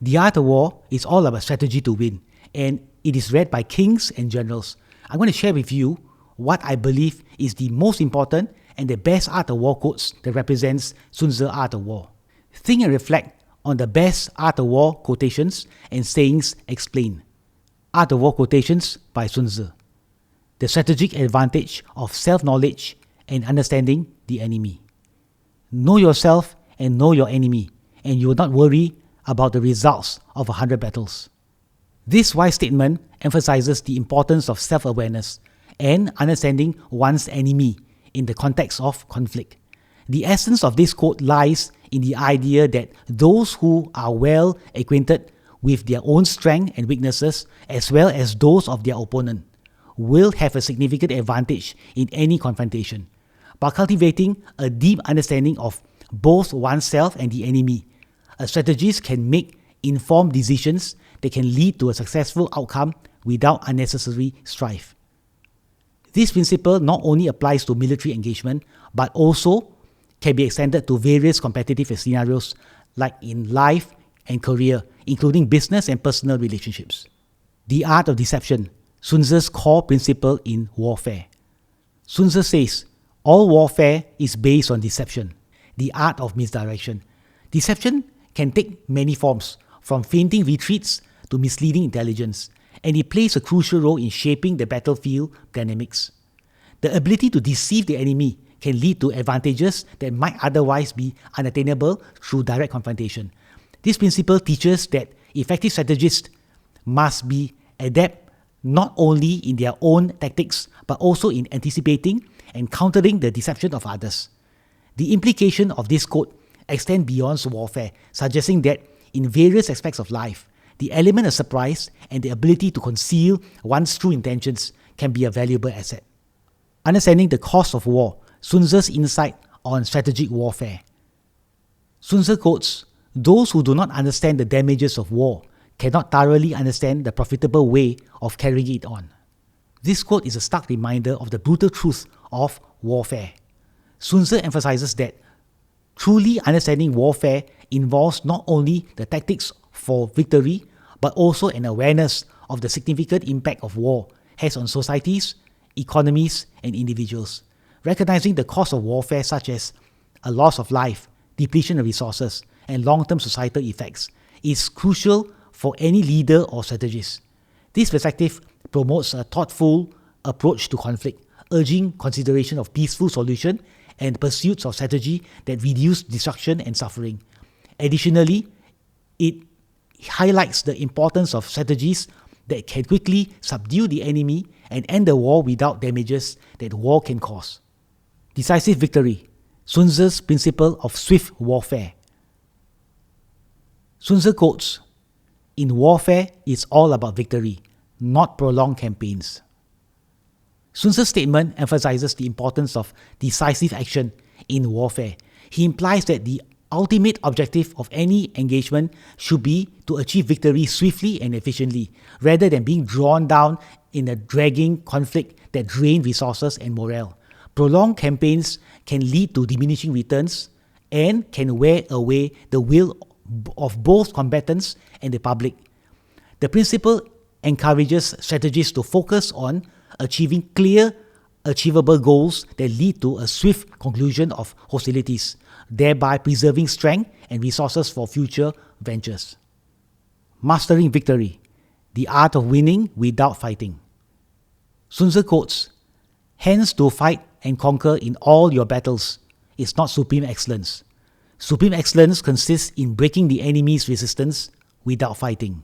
The Art of War is all about strategy to win, and it is read by kings and generals. I'm going to share with you what I believe is the most important and the best Art of War quotes that represents Sun Tzu Art of War. Think and reflect on the best Art of War quotations and sayings explained. Art of War Quotations by Sun Tzu. The strategic advantage of self-knowledge and understanding the enemy. Know yourself and know your enemy, and you will not worry about the results of 100 battles. This wise statement emphasizes the importance of self-awareness and understanding one's enemy in the context of conflict. The essence of this quote lies in the idea that those who are well acquainted with their own strengths and weaknesses, as well as those of their opponent, will have a significant advantage in any confrontation. By cultivating a deep understanding of both oneself and the enemy, a strategist can make informed decisions that can lead to a successful outcome without unnecessary strife. This principle not only applies to military engagement, but also can be extended to various competitive scenarios like in life and career, including business and personal relationships. The art of deception, Sun Tzu's core principle in warfare. Sun Tzu says, all warfare is based on deception, the art of misdirection. Deception can take many forms, from feinting retreats to misleading intelligence, and it plays a crucial role in shaping the battlefield dynamics. The ability to deceive the enemy can lead to advantages that might otherwise be unattainable through direct confrontation. This principle teaches that effective strategists must be adept not only in their own tactics, but also in anticipating and countering the deception of others. The implication of this quote extend beyond warfare, suggesting that in various aspects of life, the element of surprise and the ability to conceal one's true intentions can be a valuable asset. Understanding the cost of war, Sun Tzu's insight on strategic warfare. Sun Tzu quotes, "Those who do not understand the damages of war cannot thoroughly understand the profitable way of carrying it on." This quote is a stark reminder of the brutal truth of warfare. Sun Tzu emphasizes that truly understanding warfare involves not only the tactics for victory, but also an awareness of the significant impact of war has on societies, economies, and individuals. Recognizing the cost of warfare, such as a loss of life, depletion of resources, and long-term societal effects, is crucial for any leader or strategist. This perspective promotes a thoughtful approach to conflict, urging consideration of peaceful solution and pursuits of strategy that reduce destruction and suffering. Additionally, it highlights the importance of strategies that can quickly subdue the enemy and end the war without damages that war can cause. Decisive victory, Sun Tzu's principle of swift warfare. Sun Tzu quotes, "In warfare, it's all about victory, not prolonged campaigns." Sun Tzu's statement emphasizes the importance of decisive action in warfare. He implies that the ultimate objective of any engagement should be to achieve victory swiftly and efficiently, rather than being drawn down in a dragging conflict that drains resources and morale. Prolonged campaigns can lead to diminishing returns and can wear away the will of both combatants and the public. The principle encourages strategists to focus on achieving clear, achievable goals that lead to a swift conclusion of hostilities, thereby preserving strength and resources for future ventures. Mastering victory, the art of winning without fighting. Sun Tzu quotes, "Hence to fight and conquer in all your battles is not supreme excellence. Supreme excellence consists in breaking the enemy's resistance without fighting."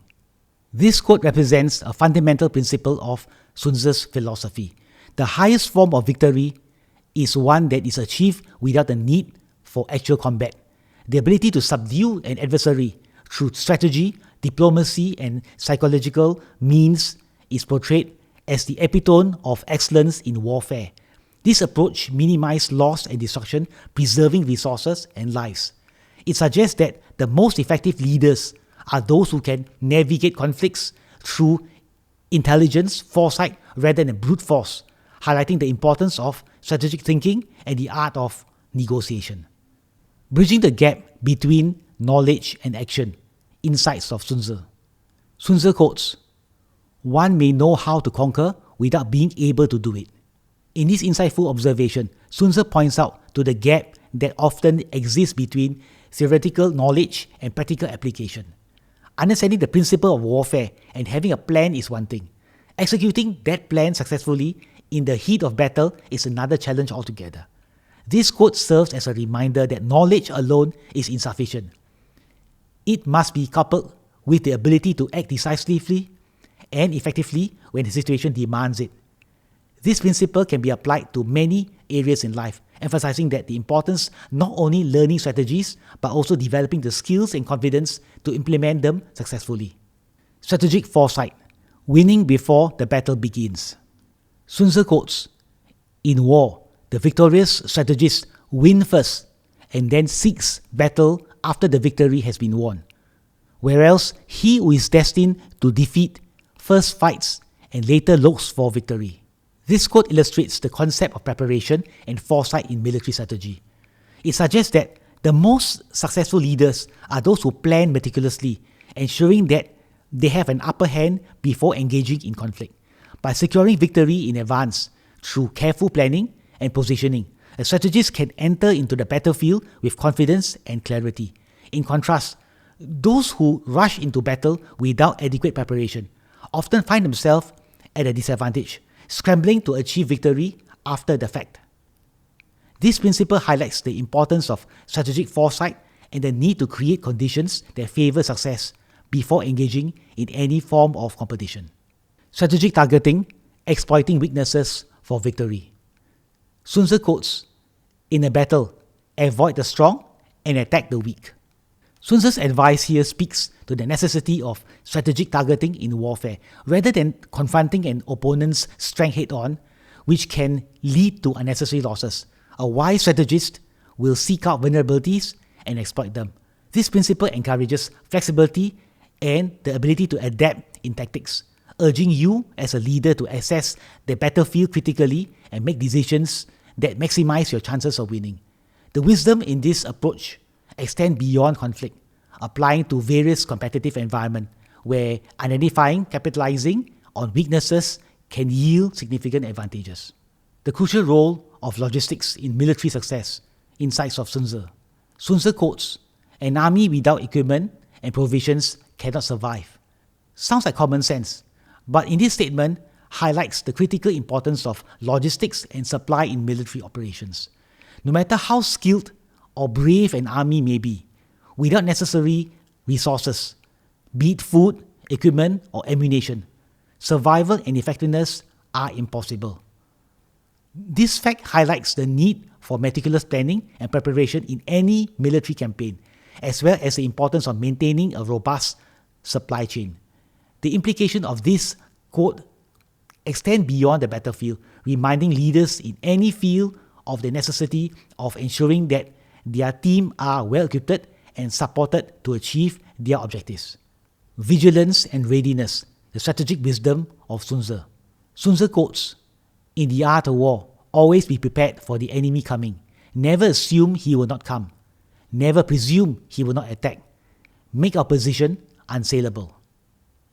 This quote represents a fundamental principle of Sun Tzu's philosophy. The highest form of victory is one that is achieved without the need for actual combat. The ability to subdue an adversary through strategy, diplomacy, and psychological means is portrayed as the epitome of excellence in warfare. This approach minimizes loss and destruction, preserving resources and lives. It suggests that the most effective leaders are those who can navigate conflicts through intelligence, foresight, rather than brute force, highlighting the importance of strategic thinking and the art of negotiation. Bridging the gap between knowledge and action, Insights of Sun Tzu. Sun Tzu quotes, "One may know how to conquer without being able to do it." In this insightful observation, Sun Tzu points out to the gap that often exists between theoretical knowledge and practical application. Understanding the principle of warfare and having a plan is one thing. Executing that plan successfully in the heat of battle is another challenge altogether. This quote serves as a reminder that knowledge alone is insufficient. It must be coupled with the ability to act decisively and effectively when the situation demands it. This principle can be applied to many areas in life, emphasizing that the importance not only learning strategies but also developing the skills and confidence to implement them successfully. Strategic foresight, winning before the battle begins. Sun Tzu quotes, "In war, the victorious strategist wins first and then seeks battle after the victory has been won, whereas he who is destined to defeat first fights and later looks for victory." This quote illustrates the concept of preparation and foresight in military strategy. It suggests that the most successful leaders are those who plan meticulously, ensuring that they have an upper hand before engaging in conflict. By securing victory in advance through careful planning and positioning, a strategist can enter into the battlefield with confidence and clarity. In contrast, those who rush into battle without adequate preparation often find themselves at a disadvantage, scrambling to achieve victory after the fact. This principle highlights the importance of strategic foresight and the need to create conditions that favor success before engaging in any form of competition. Strategic targeting, exploiting weaknesses for victory. Sun Tzu quotes, "In a battle, avoid the strong and attack the weak." Sun Tzu's advice here speaks to the necessity of strategic targeting in warfare, rather than confronting an opponent's strength head-on, which can lead to unnecessary losses. A wise strategist will seek out vulnerabilities and exploit them. This principle encourages flexibility and the ability to adapt in tactics, urging you as a leader to assess the battlefield critically and make decisions that maximize your chances of winning. The wisdom in this approach extend beyond conflict, applying to various competitive environments where identifying, capitalizing on weaknesses can yield significant advantages. The crucial role of logistics in military success. Insights of Sun Tzu. Sun Tzu quotes, "An army without equipment and provisions cannot survive." Sounds like common sense, but in this statement highlights the critical importance of logistics and supply in military operations. No matter how skilled or brave an army may be, without necessary resources, be it food, equipment, or ammunition, survival and effectiveness are impossible. This fact highlights the need for meticulous planning and preparation in any military campaign, as well as the importance of maintaining a robust supply chain. The implication of this quote extend beyond the battlefield, reminding leaders in any field of the necessity of ensuring that their team are well equipped and supported to achieve their objectives. Vigilance and Readiness, the strategic wisdom of Sun Tzu. Sun Tzu quotes, "In the art of war, always be prepared for the enemy coming. Never assume he will not come. Never presume he will not attack. Make our position unsaleable."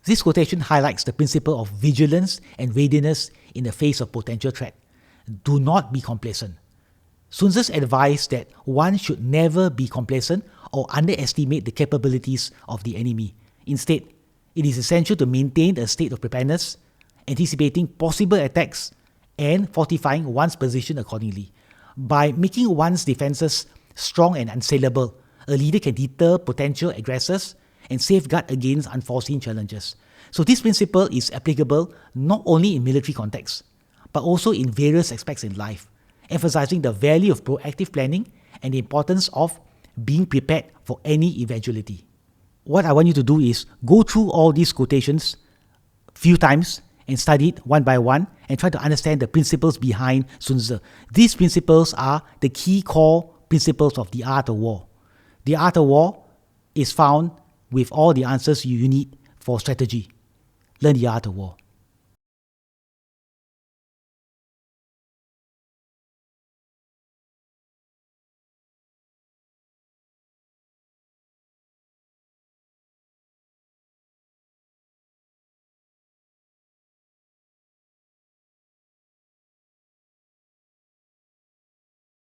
This quotation highlights the principle of vigilance and readiness in the face of potential threat. Do not be complacent. Sun Tzu's advice that one should never be complacent or underestimate the capabilities of the enemy. Instead, it is essential to maintain a state of preparedness, anticipating possible attacks, and fortifying one's position accordingly. By making one's defenses strong and unsaleable, a leader can deter potential aggressors and safeguard against unforeseen challenges. So this principle is applicable not only in military contexts, but also in various aspects in life, emphasizing the value of proactive planning and the importance of being prepared for any eventuality. What I want you to do is go through all these quotations few times and study it one by one and try to understand the principles behind Sun Tzu. These principles are the key core principles of the art of war. The art of war is found with all the answers you need for strategy. Learn the art of war.